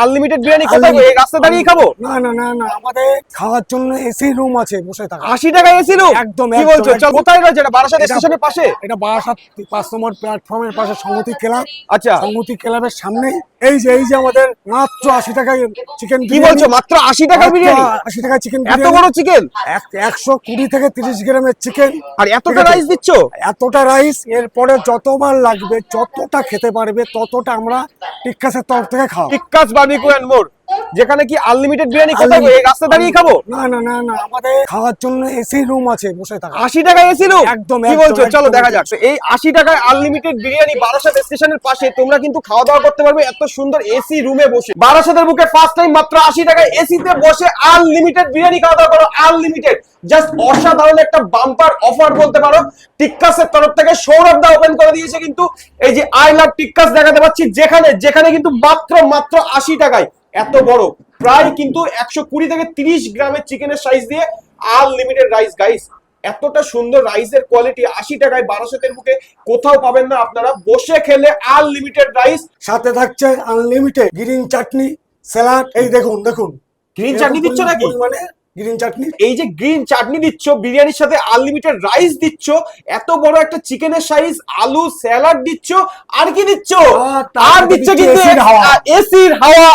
Unlimited biryani কোথায় এই রাস্তা দাঁড়িয়ে খাবো? না না না না, আমাদের খাওয়ার জন্য এসি রুম আছে, বসে থাকা। 80 টাকা এসি রুম? একদম, কি একদম, বলছো? চল, একদম। কোথায় রয়েছে এটা? বারাসাত এটা- স্টেশনের পাশে? এটা বারাসাত 5 নম্বর প্ল্যাটফর্মের পাশে সংহতি ক্লাব। আচ্ছা, সংহতি ক্লাবের সামনেই এই যে আমাদের মাত্র 80 টাকায় চিকেন। কি বলছো? মাত্র 80 টাকা বিরিয়ানি? 80 টাকা চিকেন, এত বড় চিকেন? 120 থেকে 30 গ্রামের চিকেন। আর এতটা রাইস দিচ্ছ? এতটা রাইস, এরপরে যতবার লাগবে যতটা খেতে পারবে ততটা আমরা টিক্কাসের তরফ থেকে খাওয়া। টিক্কাস বারবিকিউ এন্ড মোর, যেখানে কি আনলিমিটেড বিরিয়ানি কোথায় এই রাস্তা দাঁড়িয়ে খাবো? না না না না, আমাদের খাওয়ার জন্য এসি রুম আছে, বসে থাকা। 80 টাকা এসি রুম? একদম, কি একদম, বলছো? চলো একদম, দেখা একদম। যাক। তো এই 80 টাকায় আনলিমিটেড বিরিয়ানি বারাসাত স্টেশনের পাশে তোমরা কিন্তু খাওয়া দাওয়া করতে পারবে এত সুন্দর এসি রুমে বসে। বারাসাতের বুকে ফার্স্ট টাইম মাত্র 80 টাকায় এসিতে বসে আনলিমিটেড বিরিয়ানি খাওয়া দাওয়া করো। আনলিমিটেড, জাস্ট অসাধারণ একটা বাম্পার অফার বলতে পারো। টিক্কাসের তরফ থেকে সৌরভ দা ওপেন করে দিয়েছে কিন্তু এই যে আই লাভ টিক্কাস দেখাতে পাচ্ছি, যেখানে কিন্তু মাত্র 80 টাকায় এত বড় প্রায় কিন্তু 120 থেকে 30 গ্রামের চিকেনের সাইজ দিয়ে আনলিমিটেড রাইস। গাইস, এতটা সুন্দর রাইসের কোয়ালিটি 80 টাকায় বারাসাতের বুকে কোথাও পাবেন না আপনারা। বসে খেলে আনলিমিটেড রাইস, সাথে থাকছে আনলিমিটেড গ্রিন চাটনি, স্যালাড। এই দেখুন দেখুন, গ্রিন চাটনি দিচ্ছ নাকি? মানে গ্রিন চাটনি। এই যে গ্রিন চাটনি দিচ্ছ, বিরিয়ানির সাথে আনলিমিটেড রাইস দিচ্ছ, এত বড় একটা চিকেনের সাইজ, আলু স্যালাড দিচ্ছ, আর কি দিচ্ছ? তার আর সাথে দিচ্ছ দিচ্ছি কিন্তু এসির হাওয়া। এসির হাওয়া।